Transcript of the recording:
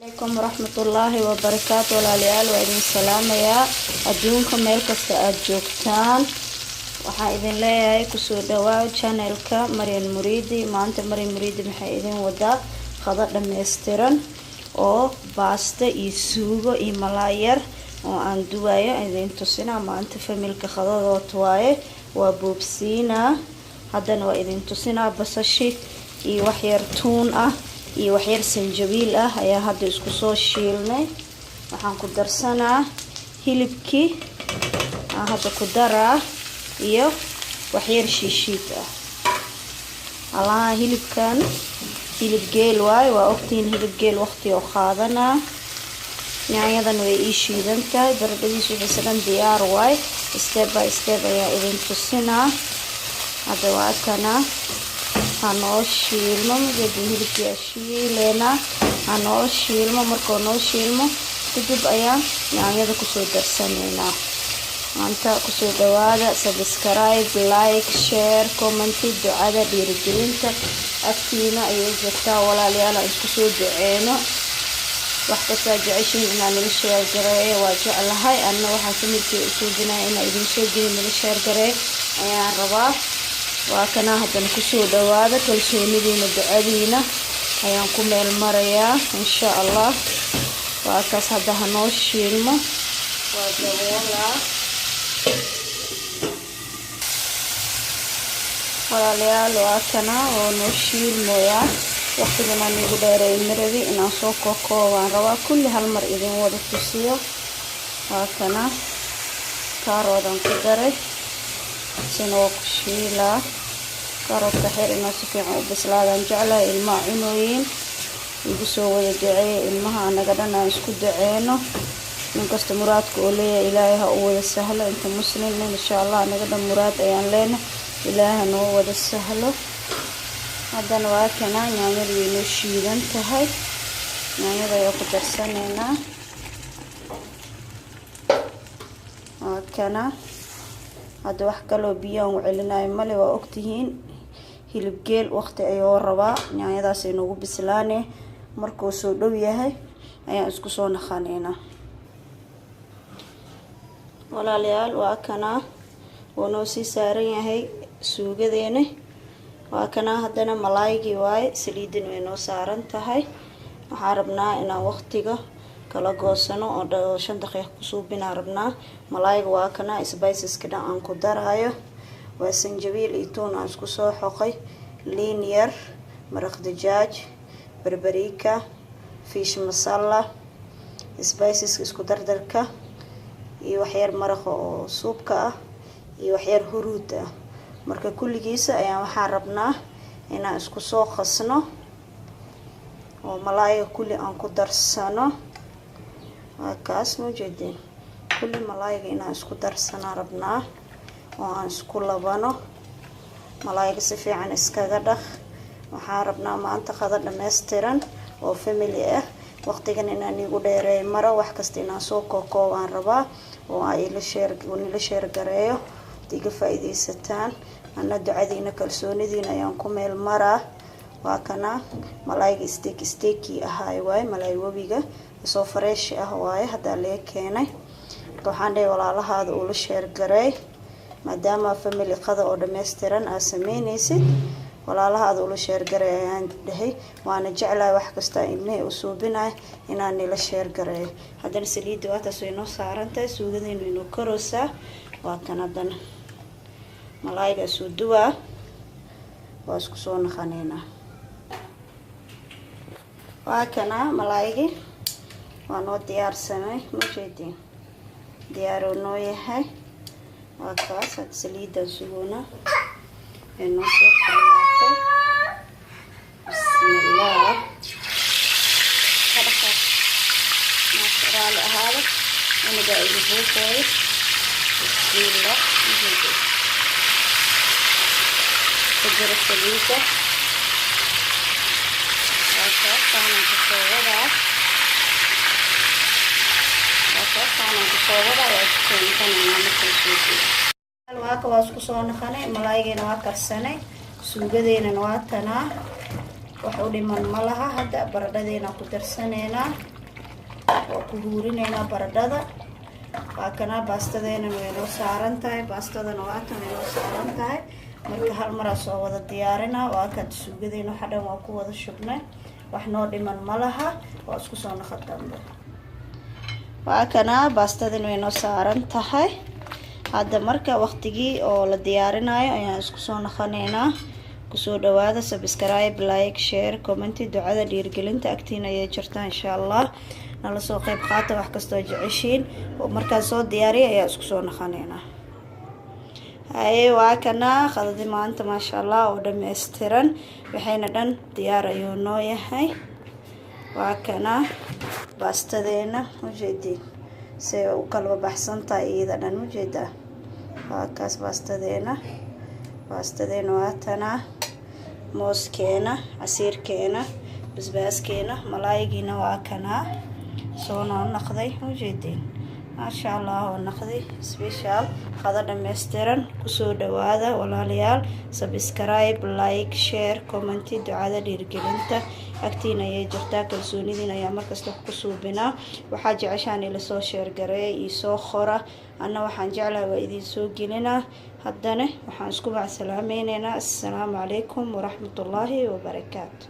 عليكم ورحمة الله وبركاته والعليال وإذن سلام يا أدونكم ميل كستا أجوكتان waxaa idin leeyahay kusoo dhawaad channelka Maryan Muriidi maanta Maryan Muriidi maxay idin wadaa qada dhameystiran oo baasta iyo suugo iyo malaay yar oo aan duwayo idin tusina maanta familka qadadooda waaye waa boobsiina haddana waa idin tusina basashi iyo wax yar tuun ah iyo wax yar sanjabiil ah ayaa hadda isku soo shiilnay waxaan ku darsanaa hilibkii hadda ku daraa iyo wax yar shiishiid ah alaha hilibkan hilib geel waay waa ogtiin hilib geel waqti oo qaadana yaanyadan way ii shiidan tahay baradhadiisu wixii dhan diyaar waay step by step ayaa idin tusinaa hadda waa kana hanoo shiilmo midii hilibkii shiileena hanoo shiilmo markoo noo shiilmo kadib ayaa yaanyada kusoo darsaneynaa maanta kusoo dhawaada subscribe like share comment ducada dhiirigelinta agtiina ayay jirtaa walaalayaal isku soo duceeno wax kasta jeceshiin inaan nila share gareeyo waa jeclahay anna waxaan kamidkii u suubinaa inaan idin soo gelin nila share gareeyo ayaan rabaa waa kana haddana kusoo dhawaada kalsoonidiina ducadiina ayaan ku meel marayaa insha allah waa kaas hadda hanoo shiilmo waa daboolaa walaalayaal waa kana oo noo shiilmoya waqtigan aan ugu dheeray marabi inaan soo koobaan rabaa kulli hal mar idin wada tusiyo waa kana kaaroodan ku daray sinoo ku shiilaa karoodka xeer inoo si fiican u bislaadaan jeclahay ilmaha cunooyin igu soo wada duceeya ilmaha anaga dhan aan isku duceeno ninkasta muraadka oo leeyahay ilaahay ha u wada sahlo inta muslim insha allah anaga dhan muraad ayaan leenahay ilaahay noo wada sahlo haddana waa kana yaanyada way noo shiidan tahay yaanyada ayaa ku darsaneynaa waa kana hadda wax kaloo biyaan u celinayo male waa ogtihiin hilib geel waqti ayuu rabaa yaanyadaas ay noogu bislaanee markuu soo dhow yahay ayaan isku soo naqaneynaa walaalayaal waa kana oo noo sii saaran yahay suugadeena waa kana haddana malaaygi waay saliidin way noo saaran tahay waxaan rabnaa inaan waqtiga kala goosano oo 5 daqiiqo ku suubinaa rabnaa malaayga waa kana spiceska dhan aan ku darayo waa sanjabiil iyo tuun aan isku soo xoqay liin yar maraq dijaaj barbarika fish masala spiceska isku dardarka iyo wax yar maraq oo suubka ah iyo wax yar huruud ah marka kulligiisa ayaan waxaan rabnaa inaan isku soo qasno oo malaayga kulli aan ku darsano waa kaas ma jeedin kulli malaayga inaan isku darsana rabnaa oo aan isku labano malaayga si fiican iskaga dhaq waxaan rabnaa maanta qada dhameystiran oo family ah waqtigan inaan igu dheereey maro wax kasta inaan soo koobaan rabaa oo ay la share gareeyo diga faa'iideysataan ana ducadiina kalsoonidiina ayaan ku meel maraa waa kana malaayga steaki ahaay waay malaay wabiga soo fresh ah waay hadda la keenay waxaan dhahay walaalahaada oo la share gareey maadaama family qada oo dhameystiran aad sameynaysid walaalahaada oo la share gareey ayaan dhahay waana jeclahay wax kasta inay u suubinay inaan nila share gareey haddana saliid waa taas inoo saarantahay suugadeenu inoo karoosa waa tan haddana malaayga soo duwaa waa isku soo naqaneynaa waa kana malaaygi waa noo diyaarsamay ma jeedin diyaaro noo yahay waa kaas had saliida suugona inoo soo qaadatay bismillah hadda masraale ahaada aniga igu buuqay bismillah كجرة سليقة وكأنا كصوّرة وأشوفين كنا نعمل شيء الواقع واسكو صون خانة ملايين واكرسنة سوجدين نواتنا wax u dhiman ma laha. hadda baradhadeena ku darsaneynaa oo ku huurineynaa baradhada. waa kana baastadeena way noo saaran tahay, baastadana waa tan way noo saaran tahay. marka hal mar soo wada diyaarinaa. waa kad suugadeena waxa dhan waa ku wada shubnay, wax noo dhiman ma laha. waa isku soo naqadamba. waa kana baastadeena way noo saaran tahay. hadda marka waqtigii oo la diyaarinayo ayaan isku soo naqaneynaa. kusoo dhawaada, subscribe, like, share, comment, ducada dhiirgelinta agtiina ayay jirtaa insha Allah. nala soo qayb qaata wax kastoo jeceshiin. markaan soo diyaariyo ayaa isku soo naqaneynaa. waa kana qadadii maanta maasha Allah oo dhameystiran, waxayna dhan diyaar ayuu noo yahay. waa kana baastadeena ujeedin say u kala baxsan tahay iyada dhan ujeedaa. waa kaas baastadeena waa tana. mooskeena, casiirkeena, basbaaskeena, malaaygiina waa kana soo noo naqday ujeedin. maasha Allah oo naqday special qada dhameystiran. kusoo dhawaada walaalayaal, subscribe, like, share, comment, ducada dhiirgelinta agtiina ayay jirtaa. kalsoonidiina ayaa markasta ku suubinaa. waxaa jeceshaan ila soo share gareey iyo soo qora. anna waxaan jeclahay waa idin soo gelinaa. haddana waxaan isku macsalaamaynaynaa. assalaamu calaykum waraxmatullaahi wabarakaatu.